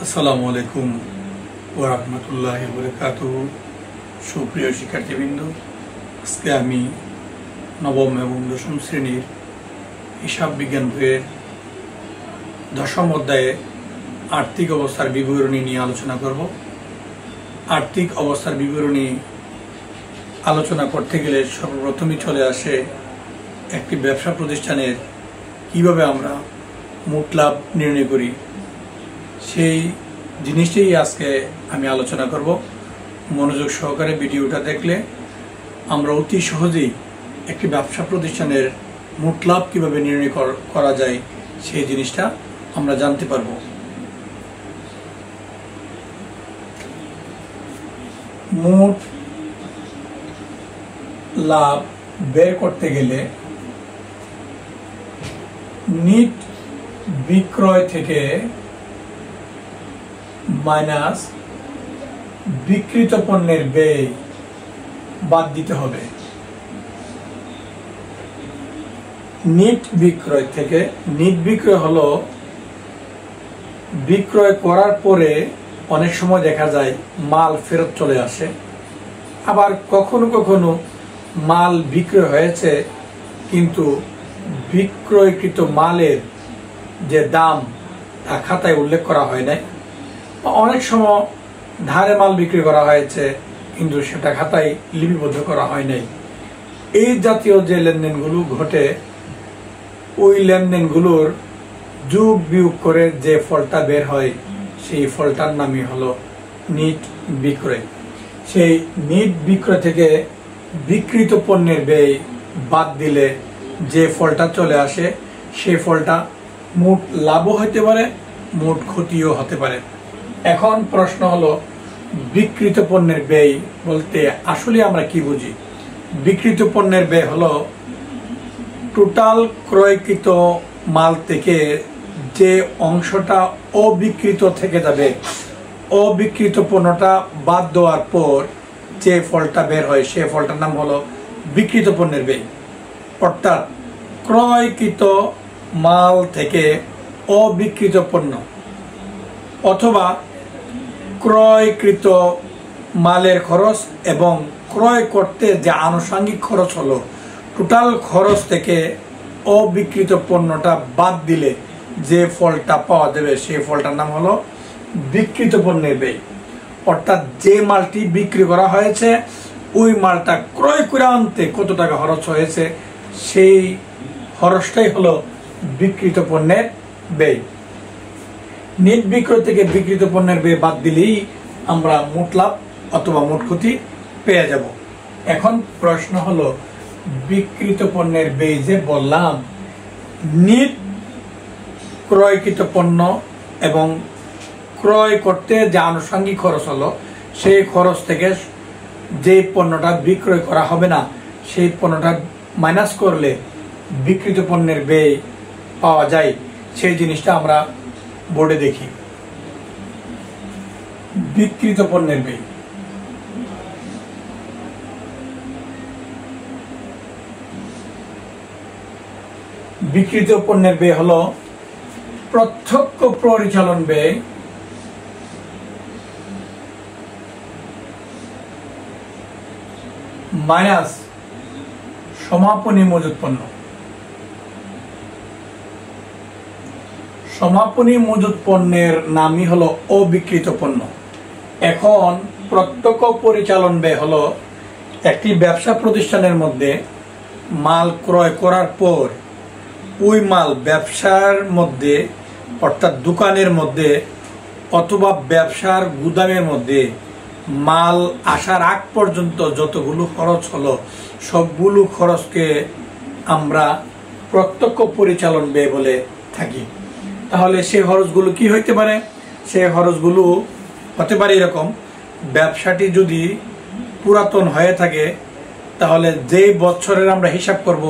আসসালামু আলাইকুম ওয়া রাহমাতুল্লাহি ওয়া বারাকাতুহু। সুপ্রিয় শিক্ষার্থীবৃন্দ, আজকে আমি নবম এবং দশম শ্রেণীর হিসাব বিজ্ঞান বইয়ের দশম অধ্যায়ে আর্থিক অবস্থার বিবরণী নিয়ে আলোচনা করব। আর্থিক অবস্থার বিবরণী আলোচনা করতে গেলে সর্বপ্রথমই চলে আসে একটি ব্যবসা প্রতিষ্ঠানের কিভাবে আমরা মোট লাভ নির্ণয় করি, সেই জিনিসটাই আজকে আমি আলোচনা করব। মনোযোগ সহকারে ভিডিওটা দেখলে আমরা অতি সহজেই একটি ব্যবসা প্রতিষ্ঠানের মোট লাভ কীভাবে নির্ণয় করা যায় সেই জিনিসটা আমরা জানতে পারব। মোট লাভ বের করতে গেলে নিট বিক্রয় থেকে মাইনাস বিক্রিত পণ্যের ব্যয় বাদ দিতে হবে। নিট বিক্রয় থেকে, নিট বিক্রয় হলো বিক্রয় করার পরে অনেক সময় দেখা যায় মাল ফেরত চলে আসে, আবার কখনো কখনো মাল বিক্রয় হয়েছে কিন্তু বিক্রয়কৃত মালের যে দাম তা খাতায় উল্লেখ করা হয় নাই। অনেক সময় ধারে মাল বিক্রি করা হয়েছে কিন্তু সেটা খাতায় লিপিবদ্ধ করা হয় নাই। এই জাতীয় যে লেনদেনগুলো ঘটে, ওই লেনদেনগুলোর যোগ বিয়োগ করে যে ফলটা বের হয় সেই ফলটার নামই হলো নিট বিক্রয়। সেই নিট বিক্রয় থেকে বিক্রিত পণ্যের ব্যয় বাদ দিলে যে ফলটা চলে আসে সেই ফলটা মোট লাভও হতে পারে, মোট ক্ষতিও হতে পারে। এখন প্রশ্ন হলো, বিক্রিত পণ্যের ব্যয় বলতে আসলে আমরা কি বুঝি? বিক্রিত পণ্যের ব্যয় হলো টোটাল ক্রয়কৃত মাল থেকে যে অংশটা অবিক্রিত থেকে যাবে, অবিক্রিত পণ্যটা বাদ দেওয়ার পর যে ফলটা বের হয় সে ফলটার নাম হলো বিক্রিত পণ্যের ব্যয়। অর্থাৎ ক্রয়কৃত মাল থেকে অবিক্রিত পণ্য অথবা ক্রয়কৃত মালের খরচ এবং ক্রয় করতে যে আনুষঙ্গিক খরচ হলো, টোটাল খরচ থেকে অবিক্রিত পণ্যটা বাদ দিলে যে ফলটা পাওয়া যাবে সেই ফলটার নাম হলো বিক্রিত পণ্যের ব্যয়। অর্থাৎ যে মালটি বিক্রি করা হয়েছে ওই মালটা ক্রয় করে আনতে কত টাকা খরচ হয়েছে সেই খরচটাই হলো বিক্রিত পণ্যের ব্যয়। নিট বিক্রয় থেকে বিক্রিত পণ্যের ব্যয় বাদ দিলেই আমরা মোট লাভ অথবা মোট ক্ষতি পেয়ে যাব। এখন প্রশ্ন হলো, বিক্রিত পণ্যের ব্যয় যে বললাম, নিট ক্রয়কৃত পণ্য এবং ক্রয় করতে যে আনুষঙ্গিক খরচ হলো সেই খরচ থেকে যে পণ্যটা বিক্রয় করা হবে না সেই পণ্যটা মাইনাস করলে বিক্রিত পণ্যের ব্যয় পাওয়া যায়। সেই জিনিসটা আমরা বোর্ডে দেখি। বিক্রিত পণ্যের ব্যয়, বিক্রিত পণ্যের ব্যয় হলো প্রত্যক্ষ পরিচালন ব্যয় মাইনাস সমাপনী মজুত পণ্য। সমাপনী মজুত পণ্যের নামই হলো অবিক্রিত পণ্য। এখন প্রত্যক্ষ পরিচালন ব্যয় হলো একটি ব্যবসা প্রতিষ্ঠানের মধ্যে মাল ক্রয় করার পর ওই মাল ব্যবসার মধ্যে অর্থাৎ দোকানের মধ্যে অথবা ব্যবসার গুদামের মধ্যে মাল আসার আগ পর্যন্ত যতগুলো খরচ হলো সবগুলো খরচকে আমরা প্রত্যক্ষ পরিচালন ব্যয় বলে থাকি। তাহলে সেই খরচগুলো কি হইতে পারে? সেই খরচগুলো হতে পারে এরকম, ব্যবসাটি যদি পুরাতন হয়ে থাকে তাহলে যেই বছরের আমরা হিসাব করব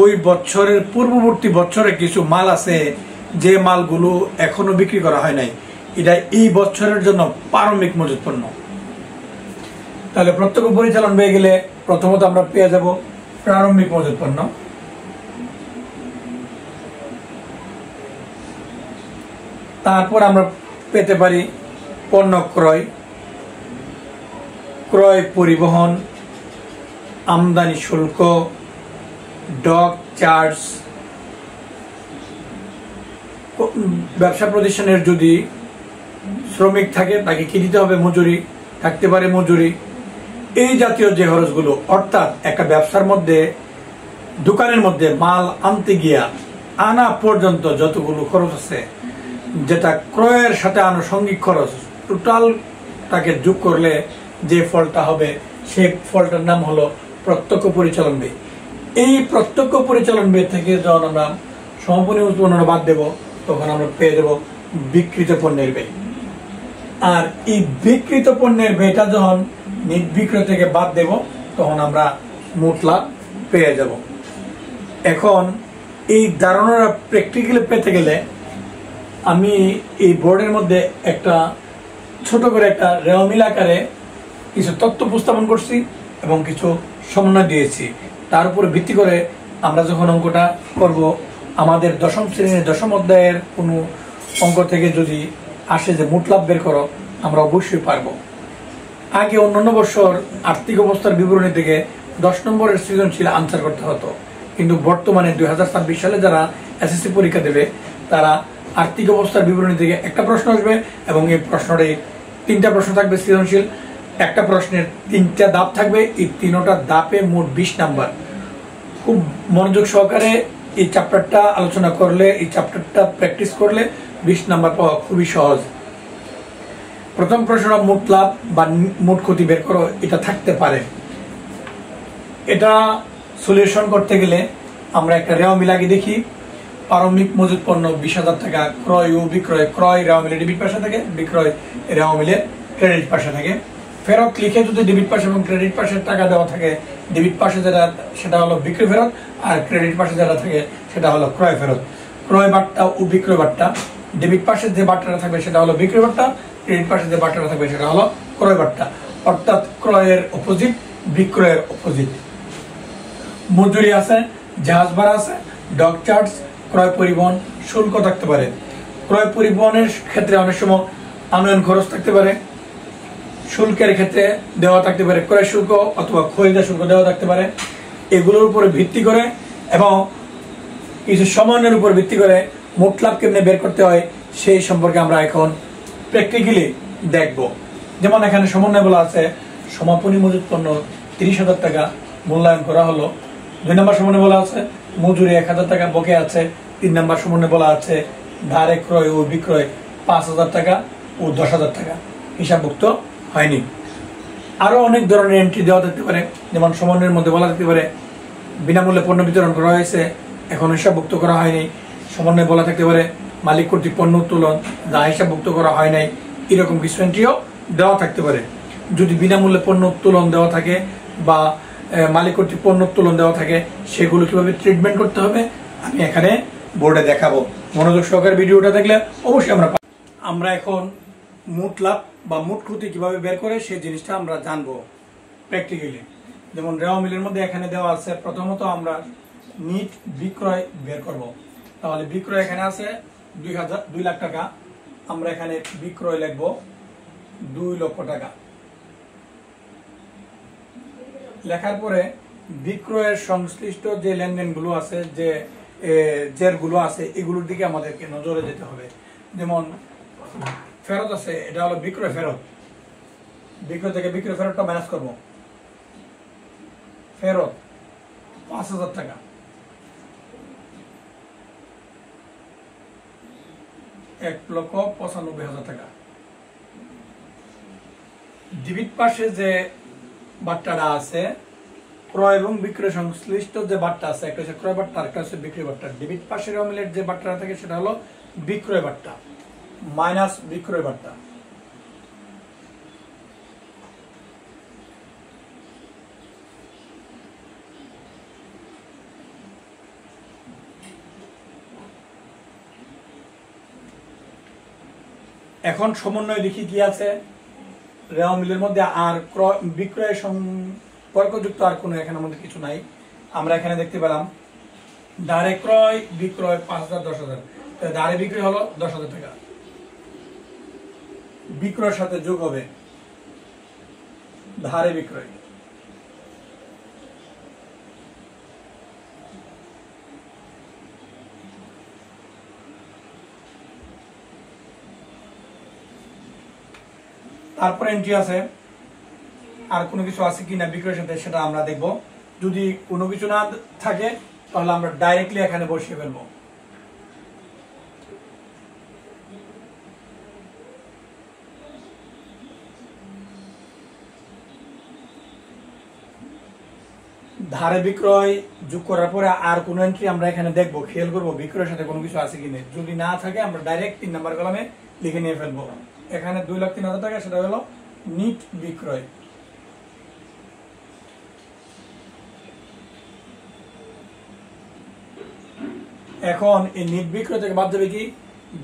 ওই বছরের পূর্ববর্তী বছরে কিছু মাল আছে যে মালগুলো এখনো বিক্রি করা হয় নাই, এটা এই বছরের জন্য প্রারম্ভিক মজুত পণ্য। তাহলে প্রত্যক্ষ পরিচালন ব্যয় গেলে প্রথমত আমরা পেয়ে যাব প্রারম্ভিক মজুত পণ্য। তারপর আমরা পেতে পারি পণ্য ক্রয়, ক্রয় পরিবহন, আমদানি শুল্ক, ডক চার্জ। ব্যবসা প্রতিষ্ঠানের যদি শ্রমিক থাকে তাকে কি দিতে হবে? মজুরি থাকতে পারে, মজুরি। এই জাতীয় যে খরচগুলো, অর্থাৎ একটা ব্যবসার মধ্যে, দোকানের মধ্যে মাল আনতে গিয়া আনা পর্যন্ত যতগুলো খরচ আছে, যেটা ক্রয়ের সাথে আনুষঙ্গিক খরচ, টোটালটাকে যোগ করলে যে ফলটা হবে সেই ফলটার নাম হলো প্রত্যক্ষ পরিচালন ব্যয়। এই প্রত্যক্ষ পরিচালন ব্যয় থেকে যখন আমরা সমাপনী উৎপন্ন বাদ দেব, তখন আমরা পেয়ে দেব বিক্রিত পণ্যের ব্যয়। আর এই বিক্রিত পণ্যের ব্যয়টা যখন নির্বিক্রয় থেকে বাদ দেব, তখন আমরা মোট লাভ পেয়ে যাব। এখন এই ধারণাটা প্র্যাকটিক্যালি পেতে গেলে আমি এই বোর্ডের মধ্যে একটা ছোট করে একটা রেওয়ামিল আকারে কিছু তথ্য উপস্থাপন করছি এবং কিছু সমন্বয় দিয়েছি। তার উপরে ভিত্তি করে আমরা যখন অঙ্কটা করব, আমাদের দশম শ্রেণীর দশম অধ্যায়ের কোনো অঙ্ক থেকে যদি আসে যে মোট লাভ বের করো, আমরা অবশ্যই পারবো। আগে অন্যান্য বছর আর্থিক অবস্থার বিবরণী থেকে 10 নম্বরের সৃজনশীল আনসার করতে হতো, কিন্তু বর্তমানে 2026 সালে যারা এসএসসি পরীক্ষা দেবে, তারা আর্থিক অবস্থার বিবরণী থেকে একটা প্রশ্ন আসবে এবং এই প্রশ্নটাই 3টা প্রশ্ন থাকবে সৃজনশীল। একটা প্রশ্নের 3টা ধাপ থাকবে, এই 3টা ধাপে মোট 20 নাম্বার। খুব মনোযোগ সহকারে এই চ্যাপ্টারটা আলোচনা করলে, এই চ্যাপ্টারটা প্র্যাকটিস করলে 20 নাম্বার পাওয়া খুবই সহজ। প্রথম প্রশ্নটা মোট লাভ বা মোট ক্ষতি বের করো, এটা থাকতে পারে। এটা সলিউশন করতে গেলে আমরা একটা রেওয়ামিল আগে দেখি। প্রারম্ভিক মজুত পণ্য 20,000 টাকা, ক্রয় ও বিক্রয়, ক্রয় রেওয়ামিলের ডেবিট পাশে থাকে, বিক্রয় রেওয়ামিলের ক্রেডিট পাশে থাকে। ফেরত লিখে যদি ডেবিট পাশে এবং ক্রেডিট পাশে টাকা দেওয়া থাকে, ডেবিট পাশে যেটা সেটা হলো বিক্রয় ফেরত, আর ক্রেডিট পাশে যেটা থাকে সেটা হলো ক্রয় ফেরত। ক্রয় বার্তা ও বিক্রয় বার্তা, ডেবিট পাশে যে বার্তাটা থাকবে সেটা হলো বিক্রয় বার্তা, ক্রেডিট পাশে যে বার্তাটা থাকবে সেটা হলো ক্রয় বার্তা। অর্থাৎ ক্রয়ের অপোজিট, বিক্রয়ের অপোজিট। মজুরি আছে, জাহাজ ভাড়া আছে, ডক চার্জ, ক্রয় পরিবহন শুল্ক থাকতে পারে। ক্রয় পরিবহনের ক্ষেত্রে অনেক সময় আনয়ন খরচ থাকতে পারে, শুল্কের ক্ষেত্রে দেওয়া থাকতে পারে ক্রয় শুল্ক অথবা খরিদা শুল্ক দেওয়া থাকতে পারে। এগুলোর উপরে ভিত্তি করে এবং কিছু সমন্বয়ের উপর ভিত্তি করে মোট লাভ কেমনে বের করতে হয় সেই সম্পর্কে আমরা এখন প্র্যাকটিক্যালি দেখব। যেমন এখানে সমন্বয় বলা আছে, সমাপনী মজুত পণ্য 30,000 টাকা মূল্যায়ন করা হলো। 2 নম্বর সমন্বয় বলা আছে মজুরি 1,000 টাকা বকেয়া আছে। 3 নম্বর সমন্বয় বলা আছে ধারে ক্রয় ও বিক্রয় 5,000 টাকা ও 10,000 টাকা হিসাবভুক্ত হয়নি। আরো অনেক ধরনের এন্ট্রি দেওয়া থাকতে পারে, যেমন সমন্বয়ের মধ্যে বলা থাকতে পারে বিনামূল্যে পণ্য বিতরণ করা হয়েছে, এখন হিসাবভুক্ত করা হয়নি। সমন্বয় বলা থাকতে পারে মালিক কর্তৃক পণ্য উত্তোলন, যা হিসাবভুক্ত করা হয় নাই। এরকম কিছু এন্ট্রিও দেওয়া থাকতে পারে। যদি বিনামূল্যে পণ্য উত্তোলন দেওয়া থাকে বা মালিক কর্তৃক পণ্য উত্তোলন দেওয়া থাকে, সেগুলো কিভাবে ট্রিটমেন্ট করতে হবে আমি এখানে বোর্ডে দেখাবো। মনোযোগ সহকারে ভিডিওটা দেখলে অবশ্যই আমরা এখন মোট লাভ বা মোট ক্ষতি কিভাবে বের করে সেই জিনিসটা আমরা জানবো প্র্যাকটিক্যালি। যেমন রেওয়ামিলের মধ্যে এখানে দেওয়া আছে, প্রথমত আমরা নিট বিক্রয় বের করব। তাহলে বিক্রয় এখানে আছে 2 লাখ টাকা, আমরা এখানে বিক্রয় লিখবো 2 লক্ষ টাকা। লেখার পরে বিক্রয়ের সংশ্লিষ্ট যে লেনদেনগুলো আছে, যে জেরগুলো আছে, এগুলোর দিকে আমাদেরকে নজরে যেতে হবে। যেমন ফেরত আছে, এটা হলো বিক্রয় ফেরত। বিক্রয় থেকে বিক্রয় ফেরতটা ম্যানেজ করব। ফেরত 5,000 টাকা, $1,95,000 টাকা। ডেবিট পাশে যে বার্তাটা আছে, ক্রয় এবং বিক্রয় সংশ্লিষ্ট যে বার্তা আছে, একটা হচ্ছে ক্রয় বার্তা, একটা হচ্ছে বিক্রয় বার্তা। ডেবিট পাশের রেওয়ামিলের যে বার্তাটা থাকে সেটা হলো বিক্রয় বার্তা মাইনাস বিক্রয় বার্তা। এখন সমন্বয় দেখি কি আছে রেওয়ামিলের মধ্যে। আর বিক্রয় সম্পর্কযুক্ত আর কোনো এখানে মধ্যে কিছু নাই। আমরা এখানে দেখতে পেলাম ধারে ক্রয় বিক্রয় 5,000 10,000, ধারে বিক্রয় হলো 10,000 টাকা। বিক্রয়ের সাথে যোগ হবে ধারে বিক্রয়। তারপরে এন্ট্রি আছে আর কোনো কিছু আছে কিনা বিক্রয়ের সাথে, সেটা আমরা দেখব। যদি কোনো কিছু না থাকে তাহলে আমরা ডাইরেক্টলি এখানে বসিয়ে ফেলবো। ধারে বিক্রয় যোগ করার পরে আর কোনো এন্ট্রি আমরা এখানে দেখবো, খেয়াল করবো বিক্রয়ের সাথে কোনো কিছু আছে কিনা। যদি না থাকে আমরা ডাইরেক্ট 3 নাম্বার কলামে লিখে নিয়ে ফেলবো। এখানে 2,03,000 টাকা, সেটা হলো নিট বিক্রয়। এখন এই নিট বিক্রয় থেকে বাদ দেবে কি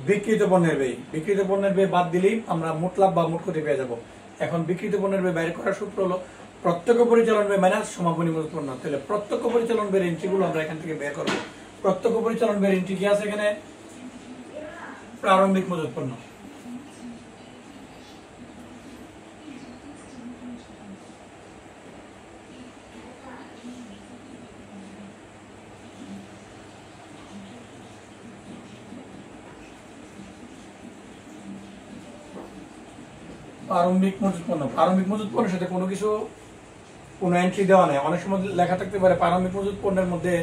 বিক্রিত পণ্যের ব্যয়। বিক্রিত পণ্যের ব্যয় বাদ দিলেই আমরা মোট লাভ বা মোট ক্ষতি পেয়ে যাবো। এখন বিক্রিত পণ্যের ব্যয় বাইরে করার সূত্র হলো প্রত্যক্ষ পরিচালন ব্যয় মাইনাস সমাপনী মজুত পণ্য। তাহলে প্রত্যক্ষ পরিচালন ব্যয়ের এন্ট্রিগুলো আমরা এখান থেকে বের করবো। প্রত্যক্ষ পরিচালন ব্যয়ের এন্ট্রি কি আছে এখানে? প্রারম্ভিক মজুত পণ্য। প্রারম্ভিক মজুত পণ্য, প্রারম্ভিক মজুত পণ্যের সাথে কোনো কিছু কোনো এন্ট্রি দেওয়া নেই। অনেক সময় লেখা থাকতে পারে প্রারম্ভিক মজুত পণ্যের মধ্যে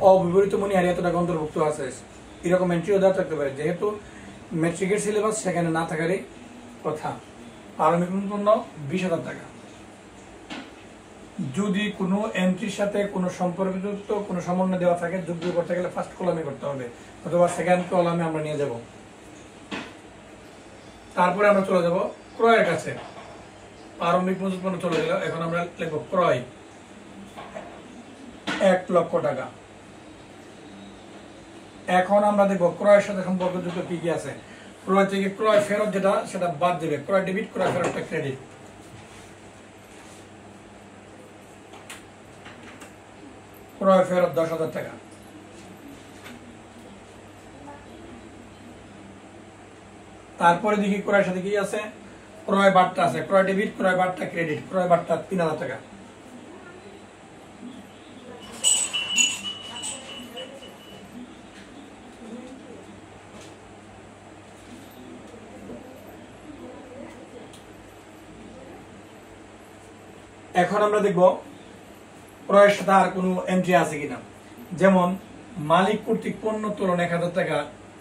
অবিবরিত মণিহারি এত টাকা অন্তর্ভুক্ত আছে, এরকম এন্ট্রিও দেওয়া থাকতে পারে। যেহেতু ম্যাট্রিকের সিলেবাস সেখানে না থাকারই কথা। প্রারম্ভিক মজুত পণ্য 20,000 টাকা। যদি কোনো এন্ট্রির সাথে কোনো সম্পর্কযুক্ত কোনো সমন্বয় দেওয়া থাকে, যোগ্য করতে গেলে ফার্স্ট কলামে করতে হবে অথবা সেকেন্ড কলামে আমরা নিয়ে যাব। তারপরে আমরা চলে যাব ক্রয়ের কাছে। প্রারম্ভিক মজুত পণ্য চলে গেল, এখন আমরা লিখব ক্রয় 1 লক্ষ টাকা। এখন আমরা দেখব ক্রয়ের সাথে সম্পর্কযুক্ত কি কি আছে। ক্রয় থেকে ক্রয় ফেরত যেটা, সেটা বাদ দেবে। ক্রয় ডেবিট, ক্রয় ফেরতটা ক্রেডিট। ক্রয় ফেরত 10,000 টাকা। তারপরে দেখি ক্রয়ের সাথে কি আছে, ক্রয় বার্তা আছে। ক্রয় ডেবিট, ক্রয় বার্তা ক্রেডিট। ক্রয় বার্তা 3,000 টাকা। এখন আমরা দেখব ক্রয়ের সাথে আর কোনো এন্ট্রি আছে কিনা। যেমন মালিক কর্তৃক পণ্য তোলন 1,000 টাকা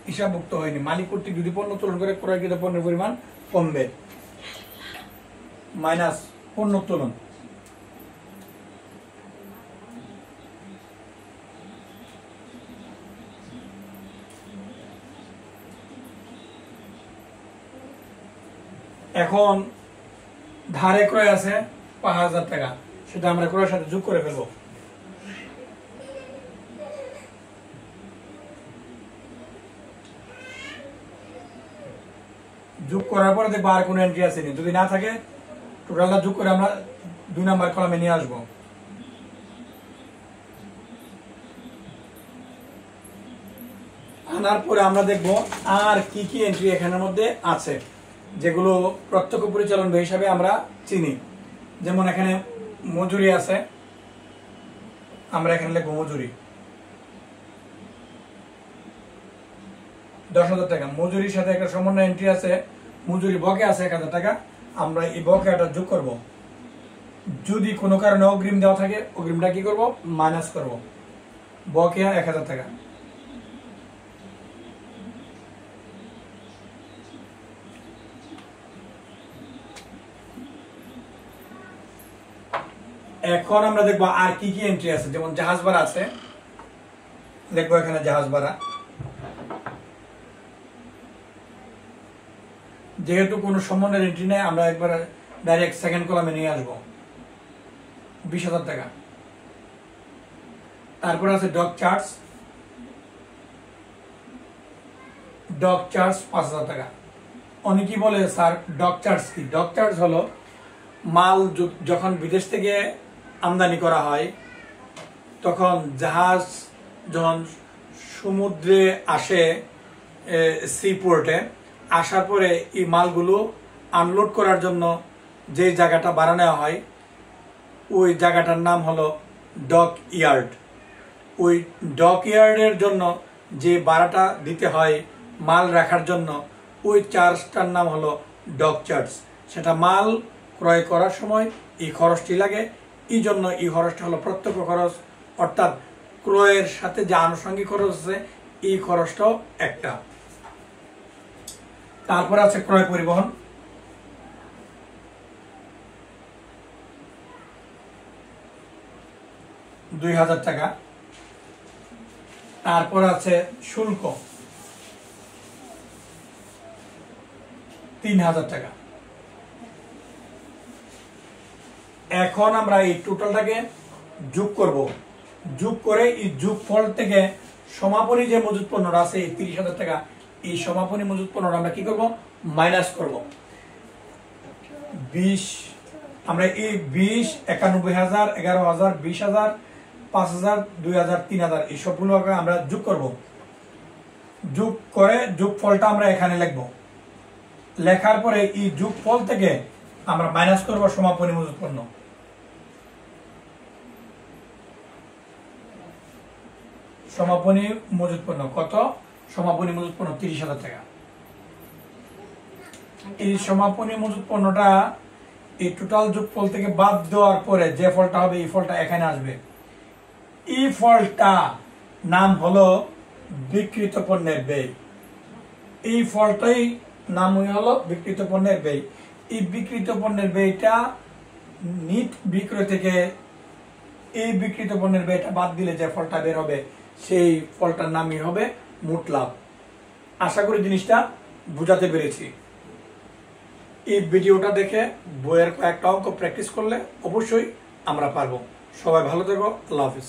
হিসাবভুক্ত হয়নি। মালিক কর্তৃক যদি পণ্য তোলন করে ক্রয়কৃত পণ্যের পরিমাণ কমবে, মাইনাস পণ্য তোলন। এখন ধারে ক্রয় আছে 5,000 টাকা, সেটা আমরা ক্রয়ের সাথে যোগ করে ফেলবো। যোগ করার পরে দেখবো আর কোনো এন্ট্রি আসেনি। যদি না থাকে টোটালটা যোগ করে আমরা 2 নাম্বার কলামে নিয়ে আসবো। আনার পরে আমরা দেখবো আর কি কি এন্ট্রি এখানের মধ্যে আছে, যেগুলো প্রত্যক্ষ পরিচালন ব্যয় হিসাবে আমরা চিনি। যেমন এখানে মজুরি আছে, আমরা এখানে লিখবো মজুরি 10,000 টাকা। মজুরির সাথে একটা সমন্বয় এন্ট্রি আছে, মজুরি বকে আছে 1,000 টাকা। আমরা এই বকেটা যোগ করব। যদি কোনো কারণে অগ্রিম দেওয়া থাকে, অগ্রিমটা কি করব, মাইনাস করব। বকেয়া 1,000 টাকা। এখন আমরা দেখবো আর কি কি এন্ট্রি আছে। যেমন জাহাজ ভাড়া আছে, দেখবো এখানে জাহাজ ভাড়া। যেহেতু কোনো সমন্বয়ের এন্ট্রি নেই, আমরা একবার ডাইরেক্ট সেকেন্ড কলামে নিয়ে আসবো। 20,000 টাকা। তারপর আছে ডক চার্জ। ডক চার্জ 5,000 টাকা। অনেকেই বলে স্যার ডক চার্জ কি? ডক চার্জ হলো মাল যখন বিদেশ থেকে আমদানি করা হয়, তখন জাহাজ যখন সমুদ্রে আসে, সি পোর্টে আসার পরে এই মালগুলো আনলোড করার জন্য যে জায়গাটা ভাড়া নেওয়া হয় ওই জায়গাটার নাম হলো ডক ইয়ার্ড। ওই ডক ইয়ার্ডের জন্য যে ভাড়াটা দিতে হয় মাল রাখার জন্য ওই চার্জটার নাম হলো ডক চার্জ। সেটা মাল ক্রয় করার সময় এই খরচটি লাগে, এই জন্য এই খরচটা হলো প্রত্যক্ষ খরচ, অর্থাৎ ক্রয়ের সাথে যে আনুষঙ্গিক খরচ আছে এই খরচটাও একটা। তারপর আছে ক্রয় পরিবহন, 2000 টাকা। তারপর আছে শুল্ক 3000 টাকা। এখন আমরা এই টোটালটাকে যোগ করব, যোগ করে এই যোগফল থেকে সমাপনী যে মজুত পণ্যটা আছে এই 30,000 টাকা, এই সমাপনী মজুত পণ্যটা আমরা কি করব, মাইনাস করব। 20 আমরা এই 20, 91,000, 11,000, 20,000, 5,000, 2,000, 3,000 এই সবগুলো আমরা যোগ করব। যোগ করে যোগফলটা আমরা এখানে লিখব। লেখার পরে এই যোগফল থেকে আমরা মাইনাস করব সমাপনী মজুত পণ্য। সমাপনী মজুত পণ্য কত? সমাপনী মজুত পণ্য 30,000 টাকা। এই সমাপনী মজুত পণ্যটা এই টোটাল যোগফল থেকে বাদ দেওয়ার পরে যে ফলটা হবে এই ফলটা এখানে আসবে। এই ফলটা নাম হলো বিক্রিত পণ্যের ব্যয়। এই ফলটাই নাম হলো বিক্রিত পণ্যের ব্যয়। এই বিক্রিত পণ্যের ব্যয়টা নিট বিক্রয় থেকে এই বিক্রিত পণ্যের ব্যয়টা বাদ দিলে যে ফলটা বের হবে সেই ফলটার নামই হবে মোট লাভ। আশা করি জিনিসটা বুঝাতে পেরেছি। এই ভিডিওটা দেখে বইয়ের কয়েকটা অঙ্ক প্র্যাকটিস করলে অবশ্যই আমরা পারবো। সবাই ভালো থেকো। আল্লাহ হাফিজ।